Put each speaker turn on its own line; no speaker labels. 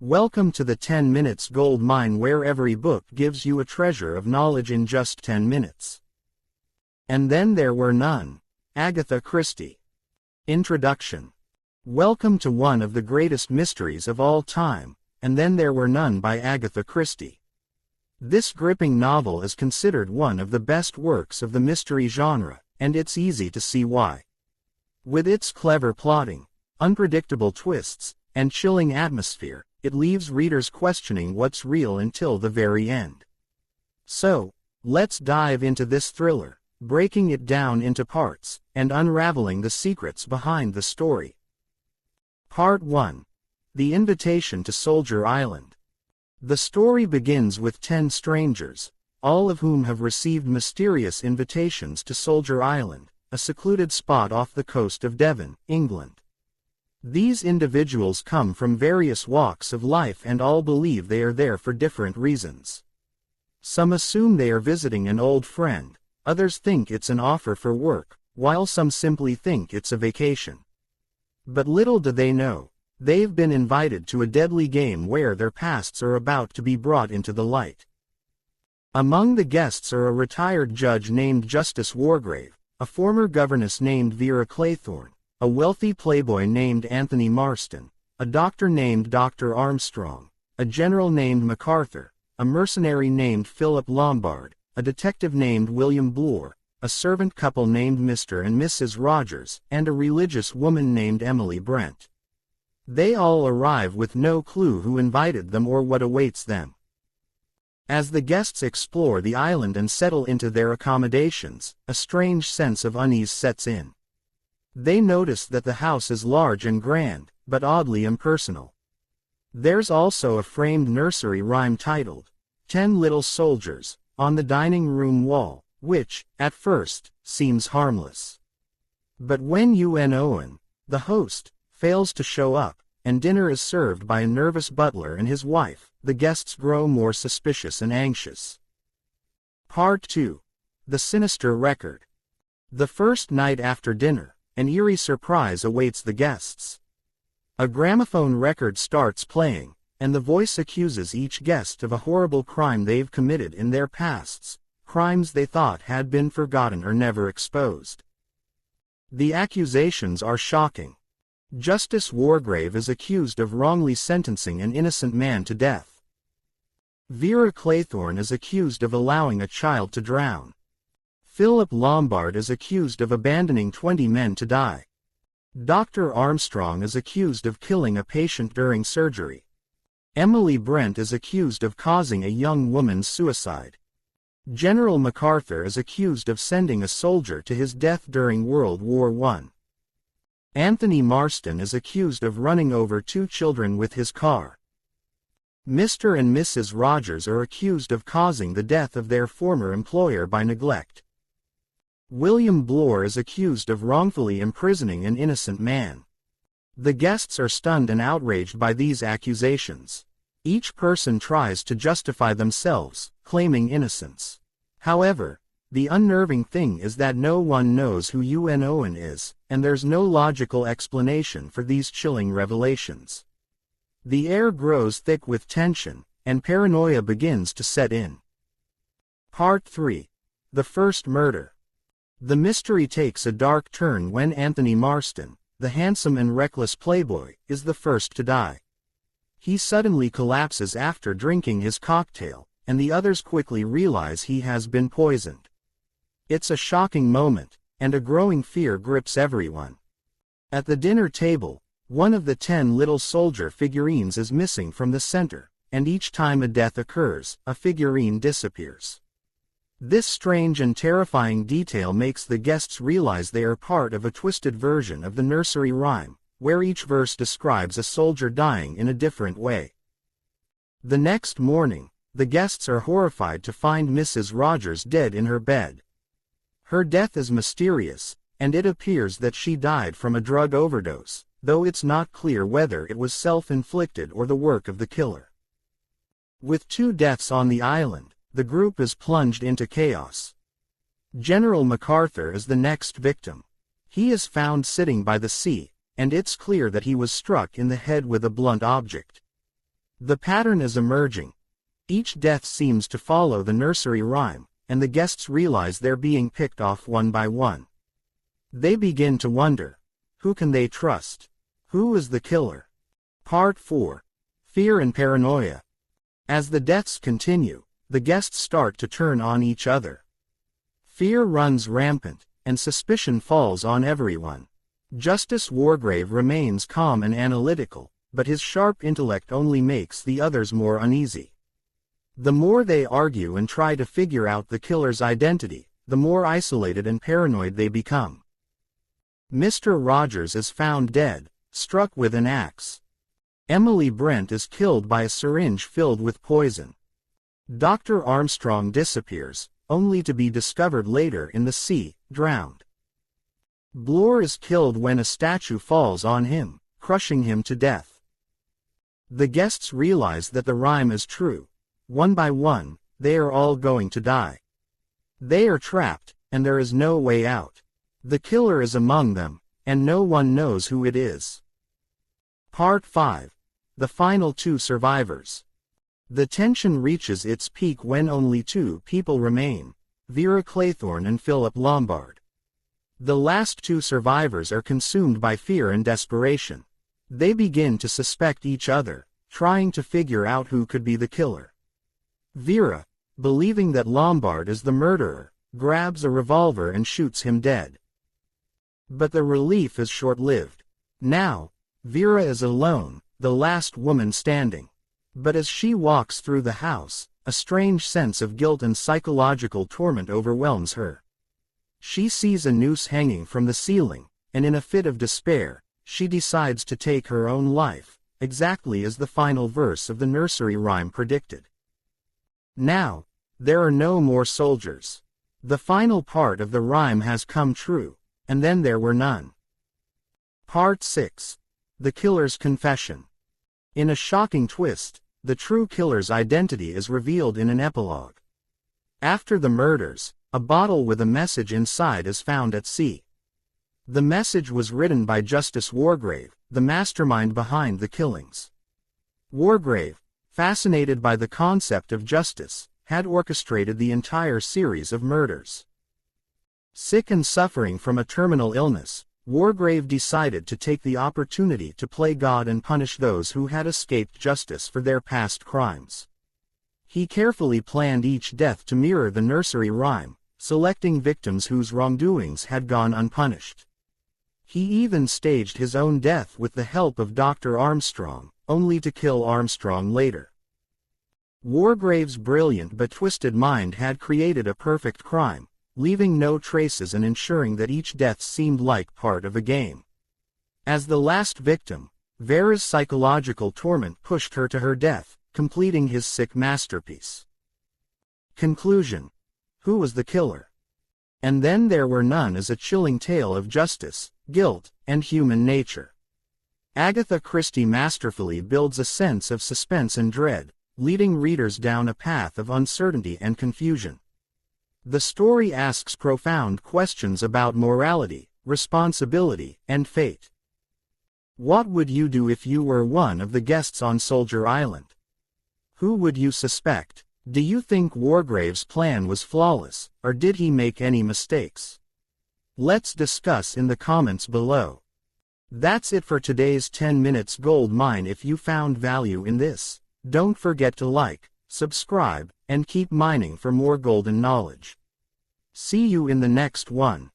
Welcome to the 10 Minutes Gold Mine, where every book gives you a treasure of knowledge in just 10 minutes. And then there were none. Agatha Christie. Introduction. Welcome to one of the greatest mysteries of all time, And Then There Were None by Agatha Christie. This gripping novel is considered one of the best works of the mystery genre, and it's easy to see why. With its clever plotting, unpredictable twists, and chilling atmosphere, it leaves readers questioning what's real until the very end. So, let's dive into this thriller, breaking it down into parts, and unraveling the secrets behind the story. Part 1. The Invitation to Soldier Island. The story begins with 10 strangers, all of whom have received mysterious invitations to Soldier Island, a secluded spot off the coast of Devon, England. These individuals come from various walks of life and all believe they are there for different reasons. Some assume they are visiting an old friend, others think it's an offer for work, while some simply think it's a vacation. But little do they know, they've been invited to a deadly game where their pasts are about to be brought into the light. Among the guests are a retired judge named Justice Wargrave, a former governess named Vera Claythorne, a wealthy playboy named Anthony Marston, a doctor named Dr. Armstrong, a general named MacArthur, a mercenary named Philip Lombard, a detective named William Bloor, a servant couple named Mr. and Mrs. Rogers, and a religious woman named Emily Brent. They all arrive with no clue who invited them or what awaits them. As the guests explore the island and settle into their accommodations, a strange sense of unease sets in. They notice that the house is large and grand, but oddly impersonal. There's also a framed nursery rhyme titled, 10 Little Soldiers, on the dining room wall, which, at first, seems harmless. But when Owen, the host, fails to show up, and dinner is served by a nervous butler and his wife, the guests grow more suspicious and anxious. Part 2. The Sinister Record. The first night after dinner, an eerie surprise awaits the guests. A gramophone record starts playing, and the voice accuses each guest of a horrible crime they've committed in their pasts, crimes they thought had been forgotten or never exposed. The accusations are shocking. Justice Wargrave is accused of wrongly sentencing an innocent man to death. Vera Claythorne is accused of allowing a child to drown. Philip Lombard is accused of abandoning 20 men to die. Dr. Armstrong is accused of killing a patient during surgery. Emily Brent is accused of causing a young woman's suicide. General MacArthur is accused of sending a soldier to his death during World War I. Anthony Marston is accused of running over 2 children with his car. Mr. and Mrs. Rogers are accused of causing the death of their former employer by neglect. William Bloor is accused of wrongfully imprisoning an innocent man. The guests are stunned and outraged by these accusations. Each person tries to justify themselves, claiming innocence. However, the unnerving thing is that no one knows who Owen is, and there's no logical explanation for these chilling revelations. The air grows thick with tension, and paranoia begins to set in. Part 3. The First Murder. The mystery takes a dark turn when Anthony Marston, the handsome and reckless playboy, is the first to die. He suddenly collapses after drinking his cocktail, and the others quickly realize he has been poisoned. It's a shocking moment, and a growing fear grips everyone. At the dinner table, one of the 10 little soldier figurines is missing from the center, and each time a death occurs, a figurine disappears. This strange and terrifying detail makes the guests realize they are part of a twisted version of the nursery rhyme, where each verse describes a soldier dying in a different way. The next morning, the guests are horrified to find Mrs. Rogers dead in her bed. Her death is mysterious, and it appears that she died from a drug overdose, though it's not clear whether it was self-inflicted or the work of the killer. With 2 deaths on the island, the group is plunged into chaos. General MacArthur is the next victim. He is found sitting by the sea, and it's clear that he was struck in the head with a blunt object. The pattern is emerging. Each death seems to follow the nursery rhyme, and the guests realize they're being picked off one by one. They begin to wonder, who can they trust? Who is the killer? Part 4. Fear and Paranoia. As the deaths continue, the guests start to turn on each other. Fear runs rampant, and suspicion falls on everyone. Justice Wargrave remains calm and analytical, but his sharp intellect only makes the others more uneasy. The more they argue and try to figure out the killer's identity, the more isolated and paranoid they become. Mr. Rogers is found dead, struck with an axe. Emily Brent is killed by a syringe filled with poison. Dr. Armstrong disappears, only to be discovered later in the sea, drowned. Bloor is killed when a statue falls on him, crushing him to death. The guests realize that the rhyme is true. One by one, they are all going to die. They are trapped, and there is no way out. The killer is among them, and no one knows who it is. Part 5. The final two survivors. The tension reaches its peak when only two people remain, Vera Claythorne and Philip Lombard. The last two survivors are consumed by fear and desperation. They begin to suspect each other, trying to figure out who could be the killer. Vera, believing that Lombard is the murderer, grabs a revolver and shoots him dead. But the relief is short-lived. Now, Vera is alone, the last woman standing. But as she walks through the house, a strange sense of guilt and psychological torment overwhelms her. She sees a noose hanging from the ceiling, and in a fit of despair, she decides to take her own life, exactly as the final verse of the nursery rhyme predicted. Now, there are no more soldiers. The final part of the rhyme has come true, and then there were none. Part 6. The Killer's Confession. In a shocking twist, the true killer's identity is revealed in an epilogue. After the murders, a bottle with a message inside is found at sea. The message was written by Justice Wargrave, the mastermind behind the killings. Wargrave, fascinated by the concept of justice, had orchestrated the entire series of murders. Sick and suffering from a terminal illness, Wargrave decided to take the opportunity to play God and punish those who had escaped justice for their past crimes. He carefully planned each death to mirror the nursery rhyme, selecting victims whose wrongdoings had gone unpunished. He even staged his own death with the help of Dr. Armstrong, only to kill Armstrong later. Wargrave's brilliant but twisted mind had created a perfect crime, leaving no traces and ensuring that each death seemed like part of a game. As the last victim, Vera's psychological torment pushed her to her death, completing his sick masterpiece. Conclusion. Who was the killer? And then there were none is a chilling tale of justice, guilt, and human nature. Agatha Christie masterfully builds a sense of suspense and dread, leading readers down a path of uncertainty and confusion. The story asks profound questions about morality, responsibility, and fate. What would you do if you were one of the guests on Soldier Island? Who would you suspect? Do you think Wargrave's plan was flawless, or did he make any mistakes? Let's discuss in the comments below. That's it for today's 10 Minutes Gold Mine. If you found value in this, don't forget to like, subscribe, and keep mining for more golden knowledge. See you in the next one.